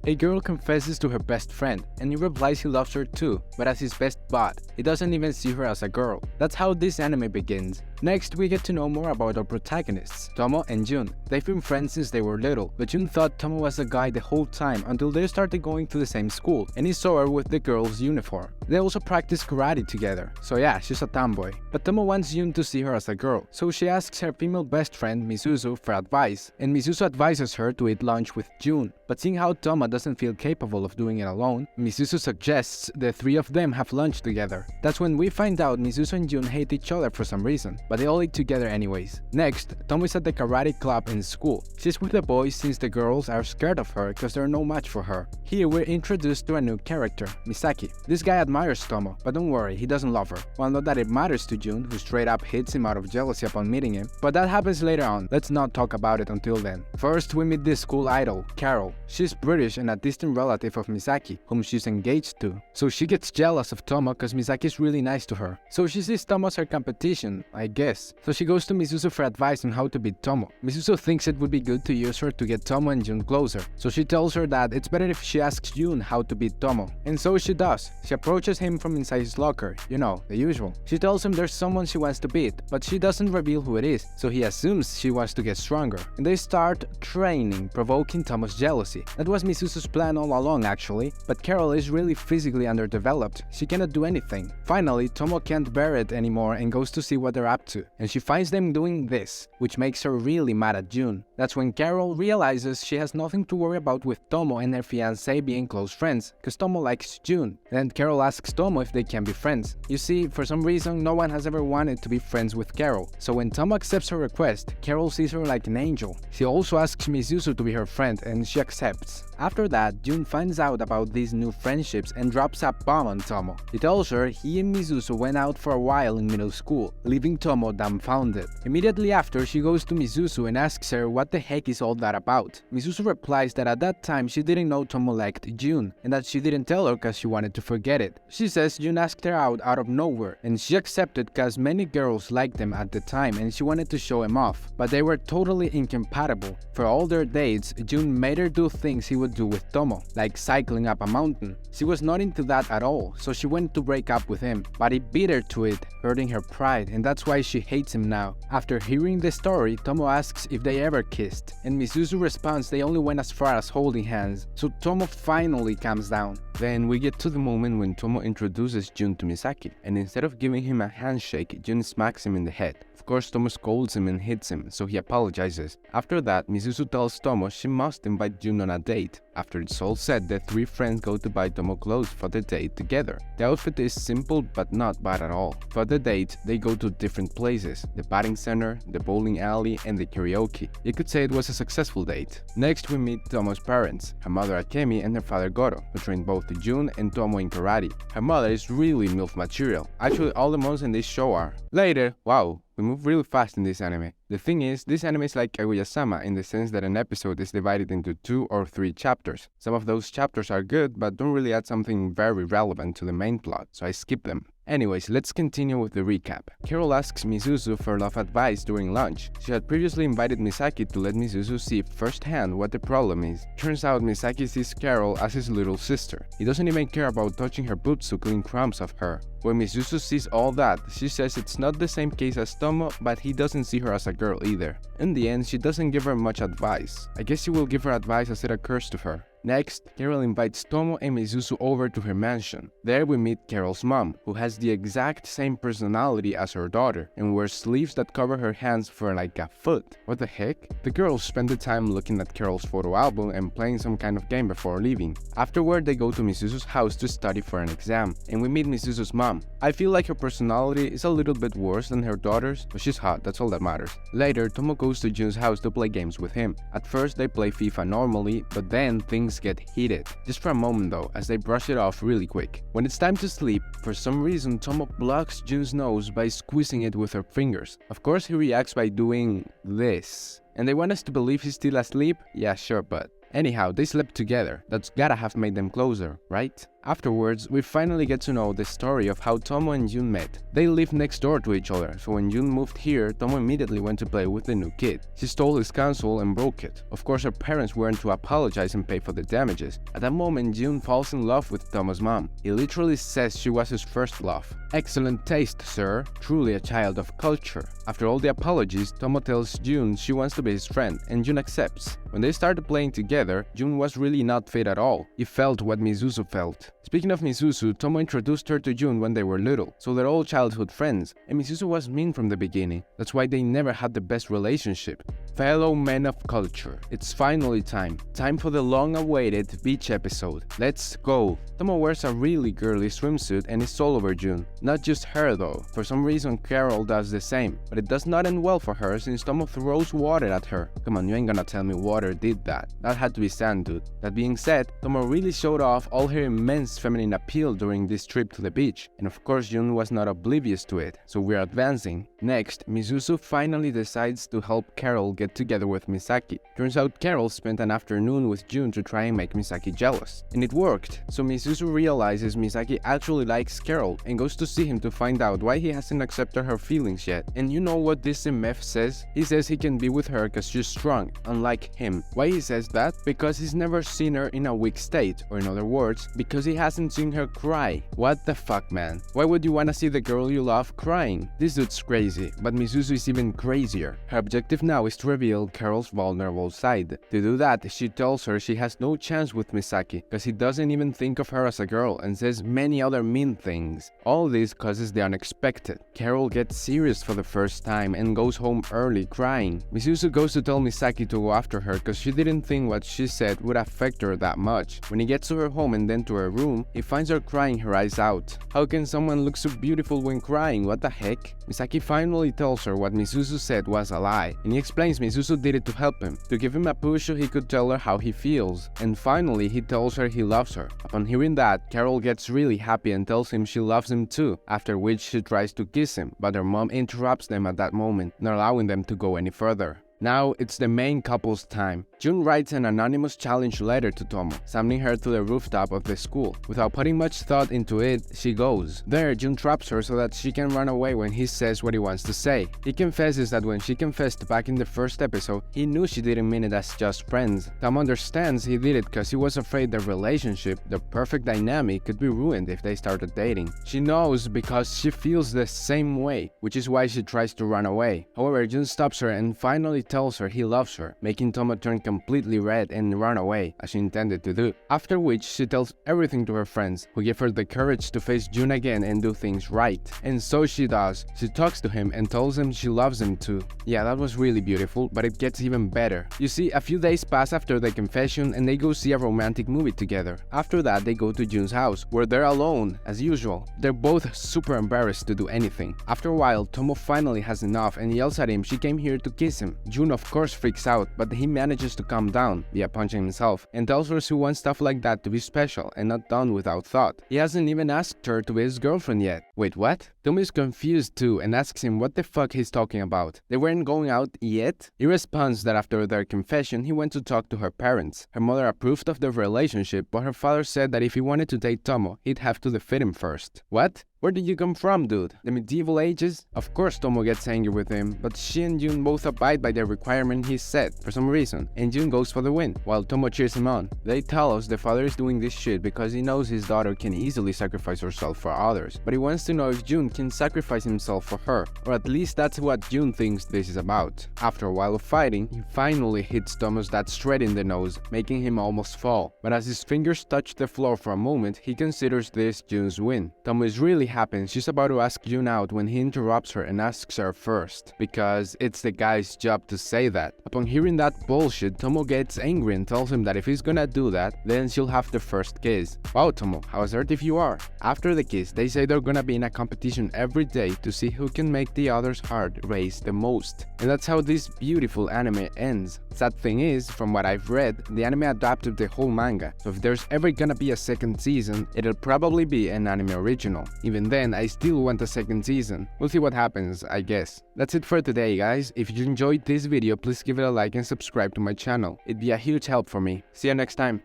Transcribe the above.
A girl confesses to her best friend, and he replies he loves her too, but as his best bud. He doesn't even see her as a girl. That's how this anime begins. Next, we get to know more about our protagonists, Tomo and Jun. They've been friends since they were little, but Jun thought Tomo was a guy the whole time until they started going to the same school, and he saw her with the girl's uniform. They also practice karate together, so yeah, she's a tomboy. But Tomo wants Jun to see her as a girl, so she asks her female best friend Misuzu for advice, and Misuzu advises her to eat lunch with Jun. But seeing how Tomo doesn't feel capable of doing it alone, Misuzu suggests the three of them have lunch together. That's when we find out Misuzu and Jun hate each other for some reason, but they all eat together anyways. Next, Tomo is at the karate club in school. She's with the boys since the girls are scared of her because they're no match for her. Here we're introduced to a new character, Misaki. This guy admires Tomo, but don't worry, he doesn't love her. Well, not that it matters to Jun, who straight up hits him out of jealousy upon meeting him, but that happens later on. Let's not talk about it until then. First, we meet this school idol, Carol. She's British and a distant relative of Misaki, whom she's engaged to. So she gets jealous of Tomo because Misaki's really nice to her. So she sees Tomo as her competition, I guess. So she goes to Misuzu for advice on how to beat Tomo. Misuzu thinks it would be good to use her to get Tomo and Jun closer. So she tells her that it's better if she asks Jun how to beat Tomo. And so she does. She approaches him from inside his locker, you know, the usual. She tells him there's someone she wants to beat, but she doesn't reveal who it is, so he assumes she wants to get stronger. And they start training, provoking Tomo's jealousy. That was Misuzu's plan all along actually, but Carol is really physically underdeveloped. She cannot do anything. Finally, Tomo can't bear it anymore and goes to see what they're up to, and she finds them doing this, which makes her really mad at Jun. That's when Carol realizes she has nothing to worry about with Tomo and her fiancé being close friends, cause Tomo likes Jun. Then Carol asks Tomo if they can be friends. You see, for some reason, no one has ever wanted to be friends with Carol, so when Tomo accepts her request, Carol sees her like an angel. She also asks Misuzu to be her friend, and she accepts. After that, Jun finds out about these new friendships and drops a bomb on Tomo. He tells her he and Misuzu went out for a while in middle school, leaving Tomo dumbfounded. Immediately after, she goes to Misuzu and asks her what the heck is all that about. Misuzu replies that at that time she didn't know Tomo liked Jun, and that she didn't tell her cause she wanted to forget it. She says Jun asked her out of nowhere, and she accepted cause many girls liked him at the time and she wanted to show him off, but they were totally incompatible. For all their dates, Jun made her do things he would do with Tomo, like cycling up a mountain. She was not into that at all, so she went to break up with him, but he beat her to it, hurting her pride, and that's why she hates him now. After hearing the story, Tomo asks if they ever kissed, and Misuzu responds they only went as far as holding hands, so Tomo finally calms down. Then we get to the moment when Tomo introduces Jun to Misaki, and instead of giving him a handshake, Jun smacks him in the head. Of course, Tomo scolds him and hits him, so he apologizes. After that, Misuzu tells Tomo she must invite Jun on a date. After it's all said, the three friends go to buy Tomo clothes for the date together. The outfit is simple but not bad at all. For the date, they go to different places: the batting center, the bowling alley, and the karaoke. You could say it was a successful date. Next, we meet Tomo's parents, her mother Akemi and her father Goro, who train both Jun and Tomo in karate. Her mother is really MILF material. Actually, all the moms in this show are. Later, wow, we move really fast in this anime. The thing is, this anime is like Kaguya-sama in the sense that an episode is divided into 2 or 3 chapters. Some of those chapters are good, but don't really add something very relevant to the main plot, so I skip them. Anyways, let's continue with the recap. Carol asks Misuzu for love advice during lunch. She had previously invited Misaki to let Misuzu see firsthand what the problem is. Turns out Misaki sees Carol as his little sister. He doesn't even care about touching her boots to clean crumbs off her. When Misuzu sees all that, she says it's not the same case as Tomo, but he doesn't see her as a girl either. In the end, she doesn't give her much advice. I guess she will give her advice as it occurs to her. Next, Carol invites Tomo and Misuzu over to her mansion. There we meet Carol's mom, who has the exact same personality as her daughter, and wears sleeves that cover her hands for like a foot. What the heck? The girls spend the time looking at Carol's photo album and playing some kind of game before leaving. Afterward, they go to Misuzu's house to study for an exam, and we meet Misuzu's mom. I feel like her personality is a little bit worse than her daughter's, but she's hot, that's all that matters. Later, Tomo goes to Jun's house to play games with him. At first, they play FIFA normally, but then things get heated. Just for a moment though, as they brush it off really quick. When it's time to sleep, for some reason Tomo blocks Jun's nose by squeezing it with her fingers. Of course he reacts by doing this. And they want us to believe he's still asleep? Yeah, sure, but anyhow, they slept together. That's gotta have made them closer, right? Afterwards, we finally get to know the story of how Tomo and Jun met. They lived next door to each other, so when Jun moved here, Tomo immediately went to play with the new kid. She stole his console and broke it. Of course, her parents weren't to apologize and pay for the damages. At that moment, Jun falls in love with Tomo's mom. He literally says she was his first love. Excellent taste, sir. Truly a child of culture. After all the apologies, Tomo tells Jun she wants to be his friend, and Jun accepts. When they started playing together, Jun was really not fit at all. He felt what Mizuzu felt. Speaking of Mizuzu, Tomo introduced her to Jun when they were little, so they're all childhood friends, and Mizuzu was mean from the beginning. That's why they never had the best relationship. Fellow men of culture, it's finally time. Time for the long-awaited beach episode. Let's go! Tomo wears a really girly swimsuit and is all over Jun. Not just her though. For some reason Carol does the same, but it does not end well for her since Tomo throws water at her. Come on, you ain't gonna tell me water did that. That had to be sand, dude. That being said, Tomo really showed off all her immense feminine appeal during this trip to the beach, and of course Jun was not oblivious to it, so we're advancing. Next, Mizuzu finally decides to help Carol get together with Misaki. Turns out Carol spent an afternoon with Jun to try and make Misaki jealous, and it worked. So Mizuzu realizes Misaki actually likes Carol and goes to see him to find out why he hasn't accepted her feelings yet. And you know what this MF says? He says he can be with her because she's strong, unlike him. Why he says that? Because he's never seen her in a weak state, or in other words, because he hasn't seen her cry. What the fuck, man? Why would you wanna see the girl you love crying? This dude's crazy, but Mizuzu is even crazier. Her objective now is to reveal Carol's vulnerable side. To do that, she tells her she has no chance with Misaki, because he doesn't even think of her as a girl and says many other mean things. All this causes the unexpected. Carol gets serious for the first time and goes home early crying. Mizuzu goes to tell Misaki to go after her because she didn't think what she said would affect her that much. When he gets to her home and then to her room, he finds her crying her eyes out. How can someone look so beautiful when crying? What the heck? Misaki finally tells her what Mizuzu said was a lie, and he explains Mizuzu did it to help him, to give him a push so he could tell her how he feels. And finally, he tells her he loves her. Upon hearing that, Carol gets really happy and tells him she loves him too, after which she tries to kiss him, but her mom interrupts them at that moment, not allowing them to go any further. Now, it's the main couple's time. Jun writes an anonymous challenge letter to Tomo, summoning her to the rooftop of the school. Without putting much thought into it, she goes. There, Jun traps her so that she can run away when he says what he wants to say. He confesses that when she confessed back in the first episode, he knew she didn't mean it as just friends. Tomo understands he did it because he was afraid their relationship, the perfect dynamic, could be ruined if they started dating. She knows because she feels the same way, which is why she tries to run away. However, Jun stops her and finally tells her he loves her, making Tomo turn completely red and run away, as she intended to do. After which, she tells everything to her friends, who give her the courage to face Jun again and do things right. And so she does. She talks to him and tells him she loves him too. Yeah, that was really beautiful, but it gets even better. You see, a few days pass after the confession and they go see a romantic movie together. After that, they go to Jun's house, where they're alone, as usual. They're both super embarrassed to do anything. After a while, Tomo finally has enough and yells at him she came here to kiss him. Jun of course freaks out, but he manages to calm down via punching himself and tells her she wants stuff like that to be special and not done without thought. He hasn't even asked her to be his girlfriend yet. Wait, what? Tomo is confused too and asks him what the fuck he's talking about. They weren't going out yet? He responds that after their confession he went to talk to her parents. Her mother approved of the relationship, but her father said that if he wanted to date Tomo, he'd have to defeat him first. What? Where did you come from, dude? The medieval ages? Of course Tomo gets angry with him, but she and Jun both abide by the requirement he set for some reason, and Jun goes for the win, while Tomo cheers him on. They tell us the father is doing this shit because he knows his daughter can easily sacrifice herself for others, but he wants to know if Jun can sacrifice himself for her, or at least that's what Jun thinks this is about. After a while of fighting, he finally hits Tomo's dad straight in the nose, making him almost fall, but as his fingers touch the floor for a moment, he considers this Jun's win. Tomo is really happy and she's about to ask Jun out when he interrupts her and asks her first, because it's the guy's job to say that. Upon hearing that bullshit, Tomo gets angry and tells him that if he's gonna do that, then she'll have the first kiss. Wow, Tomo, how assertive you are. After the kiss, they say they're gonna be in a competition every day to see who can make the other's heart race the most. And that's how this beautiful anime ends. Sad thing is, from what I've read, the anime adapted the whole manga, so if there's ever gonna be a second season, it'll probably be an anime original. Even then, I still want a second season. We'll see what happens, I guess. That's it for today, guys. If you enjoyed this video, please give it a like and subscribe to my channel. It'd be a huge help for me. See you next time.